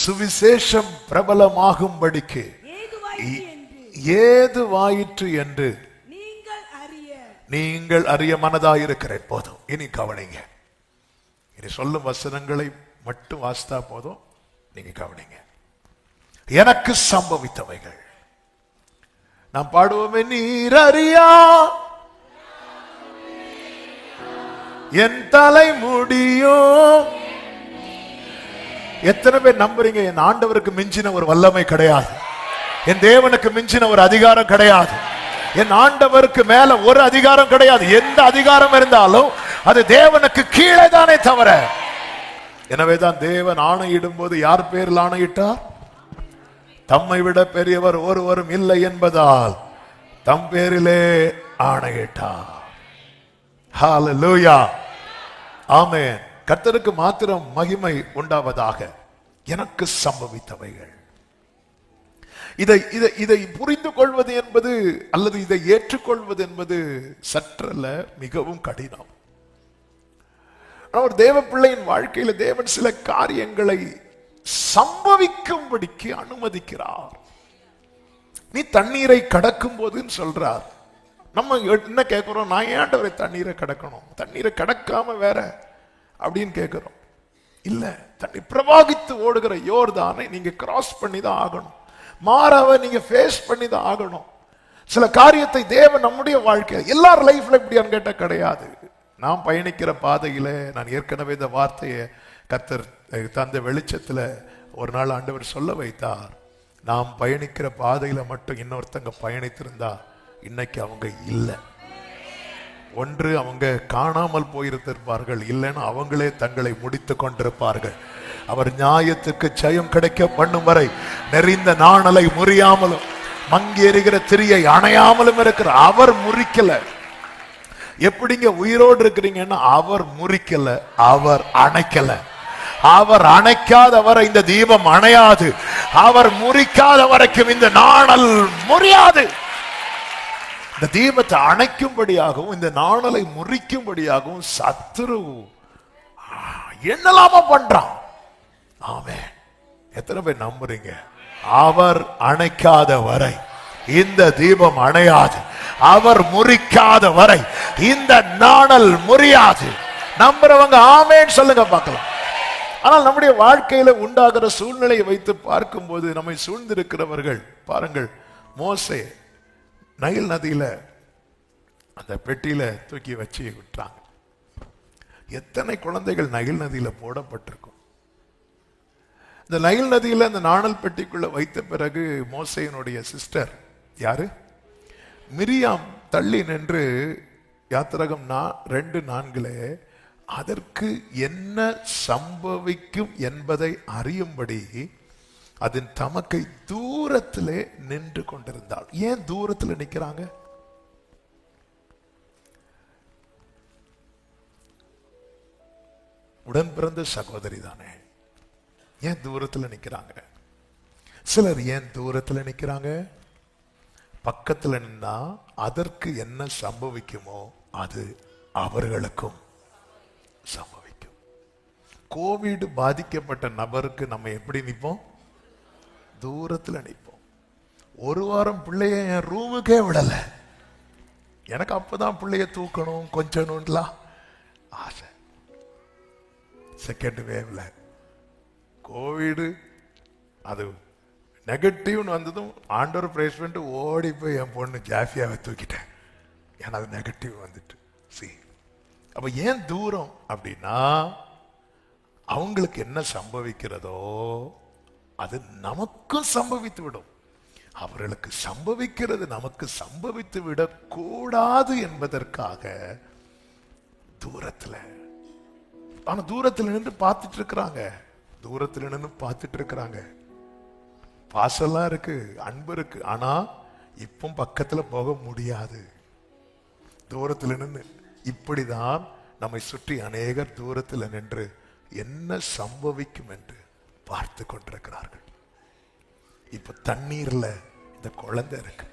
சுவிசேஷம் பிரபலமாகும்படிக்கு ஏதுவாயிற்று என்று நீங்கள் அறிய மனதாயிருக்கிறேன். போதும், இனி கவனிங்க. இனி சொல்லும் வசனங்களை மட்டும் வாசித்தா போதும், நீங்க கவனிங்க. எனக்கு சம்பவித்தவைகள் நாம் பாடுவோமே, நீர் அறியா என் தலை முடியும். எத்தனை பேர் நம்புறீங்க? என் ஆண்டவருக்கு மிஞ்சின ஒரு வல்லமை கிடையாது, என் தேவனுக்கு மிஞ்சின ஒரு அதிகாரம் கிடையாது, என் ஆண்டவருக்கு மேல ஒரு அதிகாரம் கிடையாது. எந்த அதிகாரம் இருந்தாலும் அது தேவனுக்கு கீழே தானே தவிர. எனவேதான் தேவன் ஆணையிடும் போது யார் பேரில் ஆணையிட்டார்? தம்மை விட பெரியவர் ஒருவரும் இல்லை என்பதால் தம் பேரிலே ஆணையிட்டார். ஹல்லேலூயா, ஆமென். கர்த்தருக்கு மாத்திரம் மகிமை உண்டாவதாக. எனக்கு சம்பவித்தவைகள், இதை புரிந்து கொள்வது என்பது அல்லது இதை ஏற்றுக்கொள்வது என்பது சற்றல்ல, மிகவும் கடினம். ஒரு தேவ பிள்ளையின் வாழ்க்கையில தேவன் சில காரியங்களை சம்பவிக்கும்படிக்கு அனுமதிக்கிறார். நீ தண்ணீரை கடக்கும் போதுன்னு சொல்றார். நம்ம என்ன கேட்கிறோம்? நான் ஏன்டவரை தண்ணீரை கடக்கணும், தண்ணீரை கடக்காம வேற அப்படின்னு கேட்கிறோம். இல்ல, தண்ணி பிரவாகித்து ஓடுகிற யோர்தானை நீங்க கிராஸ் பண்ணி தான் ஆகணும், மாறாவை நீங்க ஃபேஸ் பண்ணி தான் ஆகணும். சில காரியத்தை தேவன் நம்முடைய வாழ்க்கை எல்லார் லைஃப்ல இப்படியான்னு கேட்ட கிடையாது. நாம் பயணிக்கிற பாதையில, நான் ஏற்கனவே இந்த வார்த்தையை கர்த்தர் தந்த வெளிச்சத்துல ஒரு நாள் ஆண்டவர் சொல்ல வைத்தார். நாம் பயணிக்கிற பாதையில மட்டும் இன்னொருத்தங்க பயணித்திருந்தா இன்னைக்கு அவங்க இல்லை. ஒன்று அவங்க காணாமல் போயிருந்திருப்பார்கள், இல்லைன்னா அவங்களே தங்களை முடித்து கொண்டிருப்பார்கள். அவர் நியாயத்துக்கு ஜெயம் கிடைக்க பண்ணும் வரை நெறிந்த நாணலை முறியாமலும் மங்கி எறிகிற திரியை அணையாமலும் இருக்கிற அவர் முறிக்கல. எப்படிங்க உயிரோடு இருக்கிறீங்கன்னா அவர் முறிக்கல, அவர் அணைக்கல. அவர் அணைக்காத வரை இந்த தீபம் அணையாது, அவர் முறிக்காத வரைக்கும் இந்த நாணல் முறியாது. இந்த தீபத்தை அணைக்கும்படியாகவும் இந்த நாணலை முறிக்கும்படியாகவும் சத்துரு என்னலாமா பண்றான். ஆமென். எத்தனை பேர் நம்புறீங்க? அவர் அணைக்காத வரை இந்த தீபம் அணையாது, அவர் முறிக்காத வரை இந்த நாணல் முறியாது. நம்புறவங்க ஆமென் சொல்லுங்க பார்க்கலாம். ஆனால் நம்முடைய வாழ்க்கையில உண்டாகிற சூழ்நிலையை வைத்து பார்க்கும்போது நம்மை சூழ்ந்திருக்கிறவர்கள் பாருங்கள், மோசே நைல் நதியில அந்த பெட்டியில தூக்கி வச்சு விட்டாங்க. எத்தனை குழந்தைகள் நைல் நதியில போடப்பட்டிருக்கும். இந்த நைல் நதியில அந்த நாணல் பெட்டிக்குள்ள வைத்த பிறகு மோசேயினுடைய சிஸ்டர் யாரு? மிரியாம் தள்ளி நின்று யாத்திராகமம் 2:4 அதற்கு என்ன சம்பவிக்கும் என்பதை அறியும்படி அதன் தமக்கை தூரத்திலே நின்று கொண்டிருந்தாள். ஏன் தூரத்தில் நிற்கிறாங்க? உடன் பிறந்த சகோதரி தானே, ஏன் தூரத்தில் நிற்கிறாங்க? சிலர் ஏன் தூரத்தில் நிற்கிறாங்க? பக்கத்தில் நின்னா அதற்கு என்ன சம்பவிக்குமோ அது அவர்களுக்கும் சம்பவிக்கும். கோவிட் பாதிக்கப்பட்ட நபருக்கு நம்ம எப்படி நிற்போம்? தூரத்தில் நிற்போம். ஒரு வாரம் பிள்ளைய என் ரூமுக்கே விடல. எனக்கு அப்பதான் பிள்ளைய தூக்கணும் கொஞ்சணும்லாம் ஆசை. செகண்ட் வேவ்ல கோவிடு அது நெகட்டிவ்னு வந்ததும் ஆண்டவர் பிரைஸ் பண்ணிட்டு ஓடி போய் என் பொண்ணு ஜாஃபியாவை தூக்கிட்டேன். ஏன்னா அது நெகட்டிவ் வந்துட்டு. அப்ப ஏன் தூரம் அப்படின்னா அவங்களுக்கு என்ன சம்பவிக்கிறதோ அது நமக்கும் சம்பவித்து விடும். அவர்களுக்கு சம்பவிக்கிறது நமக்கு சம்பவித்து விடக்கூடாது என்பதற்காக தூரத்தில், ஆனா தூரத்தில் நின்று பார்த்துட்டு இருக்கிறாங்க. தூரத்தில் நின்று பார்த்துட்டு இருக்கிறாங்க. பாசெல்லாம் இருக்கு, அன்பு இருக்கு, ஆனா இப்போ பக்கத்துல போக முடியாது. தூரத்தில் நின்று இப்படிதான் நம்மை சுற்றி அநேகர் தூரத்தில் நின்று என்ன சம்பவிக்கும் என்று பார்த்து கொண்டிருக்கிறார்கள். இப்ப தண்ணீர்ல இந்த குழந்தை இருக்கு.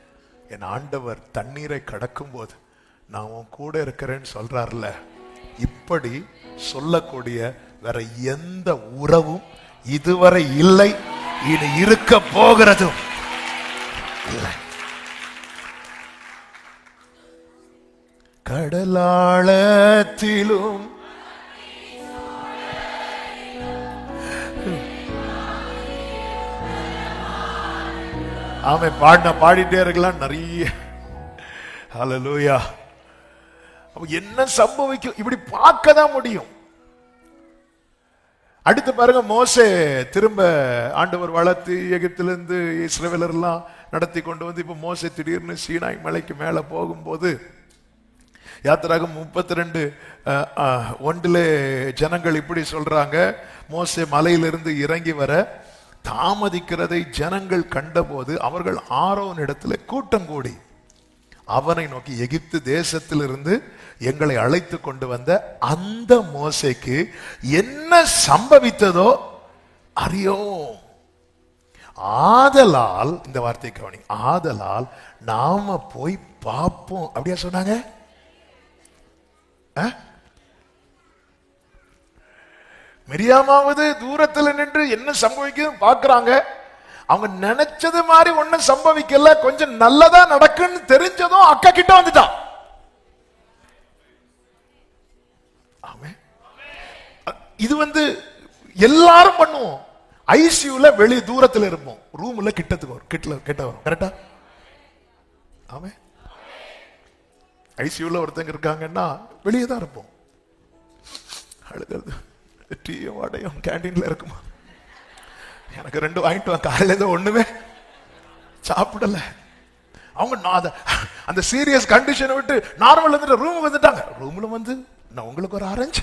என் ஆண்டவர் தண்ணீரை கடக்கும் போது நான் உன் கூட இருக்கிறேன்னு சொல்றாருல, இப்படி சொல்லக்கூடிய வேற எந்த உறவும் இதுவரை இல்லை, இனி இருக்க போகிறதும் இல்லை. கடலாளத்திலும் ஆமை பாடிட்டே இருக்கலாம் நிறைய. ஹல்லேலூயா. என்ன சம்பவிக்கும்? இப்படி பார்க்க தான் முடியும். அடுத்து பாருங்க, மோசே திரும்ப ஆண்டவர் வளர்த்து எகிப்திலிருந்து இஸ்ரவேலர் எல்லாம் நடத்தி கொண்டு வந்து இப்ப மோசே திடீர்னு சீனாய் மலைக்கு மேல போகும்போது யாத்திராகம் 32:1 ஜனங்கள் இப்படி சொல்றாங்க, மோசே மலையிலிருந்து இறங்கி வர தாமதிக்கிறதை ஜனங்கள் கண்டபோது அவர்கள் ஆரோன் இடத்துல கூட்டம் கூடி அவனை நோக்கி, எகிப்து தேசத்திலிருந்து எங்களை அழைத்து கொண்டு வந்த அந்த மோசேக்கு என்ன சம்பவித்ததோ அறியோம். ஆதலால், இந்த வார்த்தை கவனி, ஆதலால் நாம போய் பார்ப்போம். அப்படியா சொன்னாங்க? மிரியாமாவது தூரத்தில் நின்று என்ன சம்பவிக்குதுன்னு பார்க்கறாங்க. அவங்க நினைச்சது மாதிரி ஒன்னும் சம்பவிக்கல, கொஞ்சம் நல்லதா நடக்குன்னு தெரிஞ்சதும் அக்கா கிட்ட வந்துட்டான். இது எல்லாரும் பண்ணுவோம். ஐசியூல வெளி தூரத்தில் இருப்போம், ரூம்ல கிட்ட வரும். கரெக்டா? ஆமே. ஐசியூல ஒருத்தங்க இருக்காங்கன்னா வெளியே தான் இருப்போம். அழுகிறது, டீயும் வடையும் கேண்டீன்ல இருக்குமா? எனக்கு 2 வாங்கிட்டு காலையில ஒண்ணுமே சாப்பிடல. அவங்க அந்த சீரியஸ் கண்டிஷனை விட்டு நார்மல் வந்துட்டு ரூமுக்கு வந்துட்டாங்க. ரூம்ல நான் உங்களுக்கு ஒரு ஆரஞ்சு,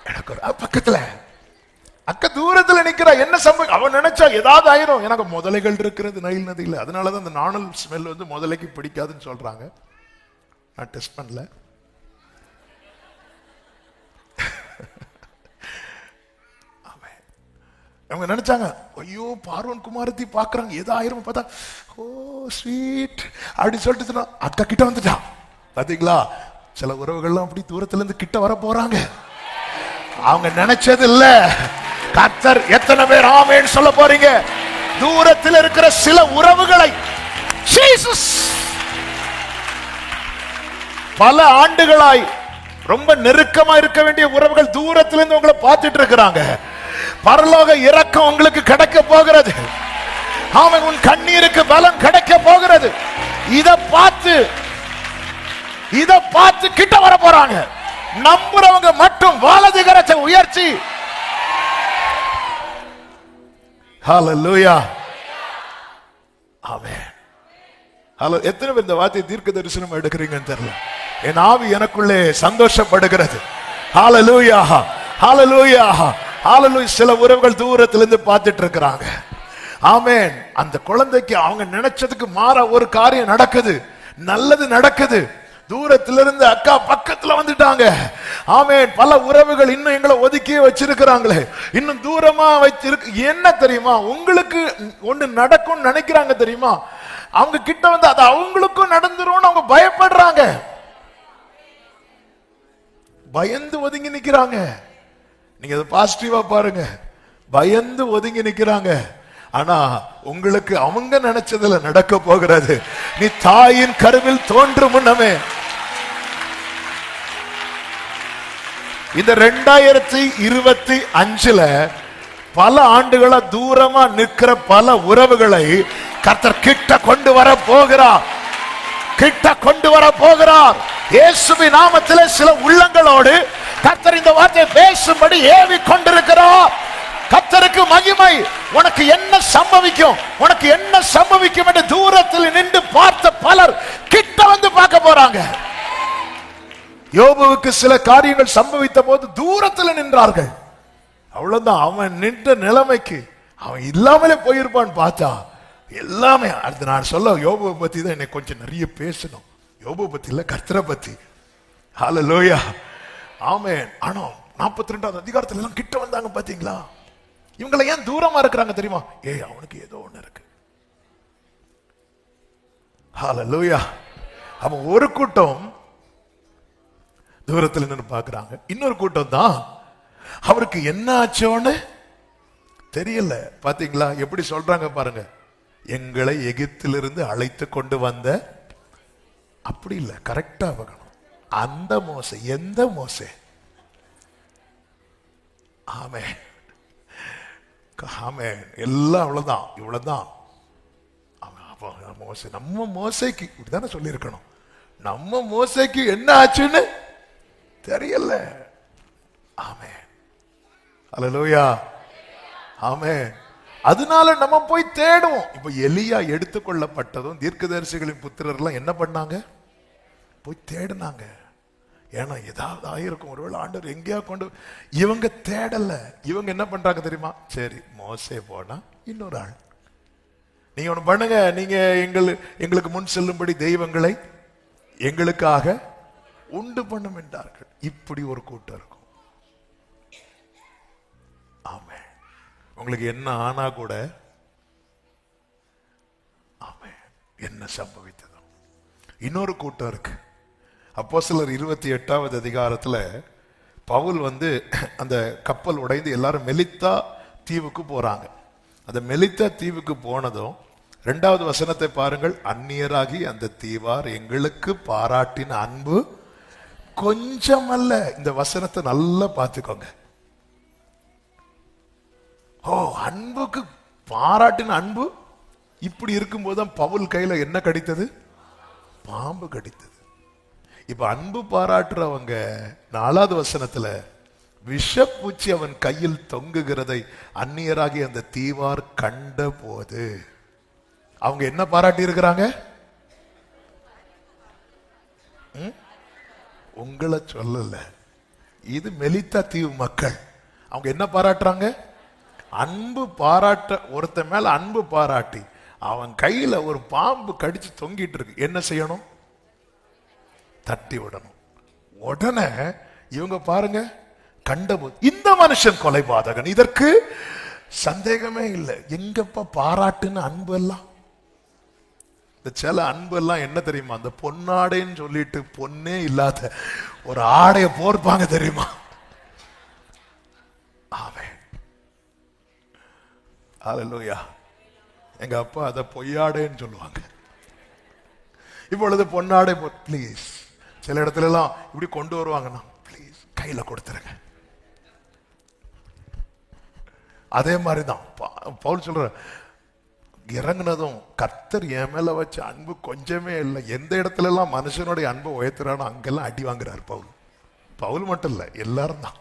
எனக்கு ஒரு பக்கத்துல அக்கா தூரத்துல நிக்கிறா. என்ன சம்பவம்? அவன் நினைச்சா ஏதாவது ஆயிரும். எனக்கு முதலைகள் இருக்கிறது நைல் நதியில், அதனாலதான் அந்த நாணல் ஸ்மெல் முதலைக்கு பிடிக்காதுன்னு சொல்றாங்க. நான் டெஸ்ட் பண்ணல. அவங்க நினைச்சாங்க, ஐயோ பார்வன் குமாரத்தி பாக்குறாங்க, ஏதோ ஆயிரம் பார்த்தா, ஓ ஸ்வீட் அப்படி சொல்லிட்டு அக்கா கிட்ட வந்துட்டான். பாத்தீங்களா, சில உறவுகள்லாம் அப்படி தூரத்துல இருந்து கிட்ட வர போறாங்க. அவங்க நினைச்சது இல்ல. கர்த்தர் எத்தனை பேர் ஆமென் சொல்ல போறீங்க? தூரத்தில் இருக்கிற சில உறவுகளை ஜீசஸ் பல ஆண்டுகளாய் ரொம்ப நெருக்கமா இருக்க வேண்டிய உறவுகள் தூரத்திலிருந்து உங்களை பார்த்துட்டு இருக்கிறாங்க. பரலோக இரக்கம் உங்களுக்கு கிடைக்க போகிறது. ஆமென். உன் கண்ணீருக்கு பலம் கிடைக்க போகிறது. இத பார்த்து கிட்ட வர போறாங்க. நம்புறவங்க மட்டும் வலது கரத்தை உயர்த்தி ஹல்லேலூயா. ஆமென். ஹலோ, எத்தனை பேர் இந்த வார்த்தை தீர்க்க தரிசனம் எடுக்கிறீங்கன்னு தெரியல. என் ஆவி எனக்குள்ளே சந்தோஷப்படுகிறது. ஹல்லேலூயா, ஹல்லேலூயா, ஹல்லேலூயா. சில உறவுகள் தூரத்திலிருந்து பார்த்துட்டு இருக்கிறாங்க. ஆமென். அந்த குழந்தைக்கு அவங்க நினைச்சதுக்கு மாறா ஒரு காரியம் நடக்குது, நல்லது நடக்குது. தூரத்திலிருந்து அக்கா பக்கத்துல வந்துட்டாங்க. ஆமென். பல உறவுகள் இன்னும் எங்களை ஒதுக்கியே வச்சிருக்கிறாங்களே, இன்னும் தூரமா வச்சிருக்கு. என்ன தெரியுமா, உங்களுக்கு ஒண்ணு நடக்கும் நினைக்கிறாங்க தெரியுமா, அவங்க கிட்ட வந்து அது அவங்களுக்கும் நடந்துரும் அவங்க பயப்படுறாங்க, பயந்து ஒதுங்கி நிக்கிறாங்க. நீங்க அதை பாசிட்டிவா பாருங்க. பயந்து ஒதுங்கி நிக்கிறாங்க. ஆனா உங்களுக்கு அவங்க நினைச்சதுல நடக்க போகிறது. நீ தாயின் கருவில் தோன்றும் முன்னமே இந்த 2025 பல ஆண்டுகளா தூரமா நிற்கிற பல உறவுகளை கர்த்தர் கிட்ட கொண்டு வர போகிறார். கிட்ட கொண்டு வர போகிறார். இயேசுவின் நாமத்திலே சில உள்ளங்களோடு கர்த்தர் இந்த வார்த்தை பேசும்படி ஏவி கொண்டிருக்கிறார். கர்த்தருக்கு மகிமை. உனக்கு என்ன சம்பவிக்கும், உனக்கு என்ன சம்பவிக்கும் என்று தூரத்தில் நின்று பார்த்த பலர் கிட்ட வந்து பார்க்க போறாங்க. யோபுவுக்கு சில காரியங்கள் சம்பவித்த போது தூரத்தில் நின்றார்கள். அவ்வளவுதான். அவன் நின்ற நிலைமைக்கு அவன் இல்லாமலே போயிருப்பான்னு பார்த்தா எல்லாமே. அடுத்து நான் சொல்ல யோபுவை பத்தி தான் என்னை கொஞ்சம் நிறைய பேசணும். யோபுவை பத்தி இல்ல, கர்த்தரை பத்தி. ஹல்லேலூயா, ஆமென். ஆனா 42வது அதிகாரத்துல எல்லாம் கிட்ட வந்தாங்க. பாத்தீங்களா, இவங்களை ஏன் தூரமா இருக்கிறாங்க தெரியுமா? அவனுக்கு ஏதோ ஒண்ணு இருக்கு. ஹல்லேலூயா. அவன் ஒரு கூட்டம் தூரத்தில் நின்று பார்க்கிறாங்க, இன்னொரு கூட்டம் தான் அவருக்கு என்ன ஆச்சோன்னு தெரியல. பாத்தீங்களா எப்படி சொல்றாங்க பாருங்க, எங்களை எகிப்திலிருந்து அழைத்து கொண்டு வந்த, அப்படி இல்ல, கரெக்டா பார்க்கணும். அந்த மோசே, எந்த மோசே? ஆமே ஆமே, எல்லாம் அவ்வளவுதான், இவ்வளவுதான். மோசே, நம்ம மோசைக்கு இப்படிதானே சொல்லி இருக்கணும். நம்ம மோசைக்கு என்ன ஆச்சுன்னு தெரியல. ஆமே, அல்லேலூயா, ஆமே. அதனால நம்ம போய் தேடுவோம். இப்ப எலியா எடுத்துக்கொள்ளப்பட்டதும் தீர்க்கதரிசிகளின் புத்திரர்லாம் என்ன பண்ணாங்க? போய் தேடினாங்க. ஏன்னா ஏதாவது ஆயிருக்கும், ஒருவேளை ஆண்டவர் எங்கேயா கொண்டு. இவங்க தேடல, இவங்க என்ன பண்றாங்க தெரியுமா? சரி, மோசே போனா இன்னொரு ஆள், நீங்க ஒண்ணு பண்ணுங்க, நீங்க எங்களுக்கு முன் செல்லும்படி தெய்வங்களை எங்களுக்காக உண்டு பண்ணும் என்றார்கள். இப்படி ஒரு கூட்டம் இருக்கும். ஆமே, உங்களுக்கு என்ன ஆனா கூட, ஆமே, என்ன சம்பவித்ததோ. இன்னொரு கூட்டம் இருக்கு. அப்போஸ்தலர் 28வது அதிகாரத்துல பவுல் அந்த கப்பல் உடைந்து எல்லாரும் மெலித்தா தீவுக்கு போறாங்க. அந்த மெலித்தா தீவுக்கு போனதும் 2வது வசனத்தை பாருங்கள். அந்நியராகி அந்த தீவார் எங்களுக்கு பாராட்டின அன்பு கொஞ்சம் அல்ல. இந்த வசனத்தை நல்லா பார்த்துக்கோங்க. அன்புக்கு பாராட்டின அன்பு. இப்படி இருக்கும்போதுதான் பவுல் கையில என்ன கடித்தது? பாம்பு கடித்தது. இப்ப அன்பு பாராட்டுறவங்க 4வது வசனத்துல விஷப்பூச்சி அவன் கையில் தொங்குகிறதை அந்நியராகி அந்த தீவார் கண்ட போது அவங்க என்ன பாராட்டி இருக்கிறாங்க? உங்களை சொல்லல, இது மெலித்தா தீவு மக்கள். அவங்க என்ன பாராட்டுறாங்க? அன்பு பாராட்ட, ஒருத்த மேல அன்பு பாராட்டி அவன் கையில ஒரு பாம்பு கடிச்சு தொங்கிட்டு இருக்கு. என்ன செய்யணும்? தட்டி விடணும். உடனே இவங்க பாருங்க, கண்டபோது இந்த மனுஷன் கொலைபாதகன், இதற்கு சந்தேகமே இல்லை. எங்கப்பா பாராட்டுன்னு அன்பு எல்லாம்? இந்த சில அன்பு எல்லாம் என்ன தெரியுமா? அந்த பொன்னாடைன்னு சொல்லிட்டு பொன்னே இல்லாத ஒரு ஆடைய போர்ப்பாங்க தெரியுமா? ஆமென், அல்லேலூயா. எங்க அப்பா அதை பொய்யாடைன்னு சொல்லுவாங்க. இப்பொழுது பொன்னாடை, பிளீஸ். சில இடத்துல எல்லாம் இப்படி கொண்டு வருவாங்கன்னா, பிளீஸ் கையில கொடுத்துருங்க. அதே மாதிரிதான் பவுல் சொல்ற, இறங்குனதும் கர்த்தர் என் மேல வச்ச அன்பு கொஞ்சமே இல்லை. எந்த இடத்துல எல்லாம் மனுஷனுடைய அன்பை உயர்த்துறானோ அங்கெல்லாம் அடி வாங்குறாரு பவுல். பவுல் மட்டும் இல்ல, எல்லாரும் தான்.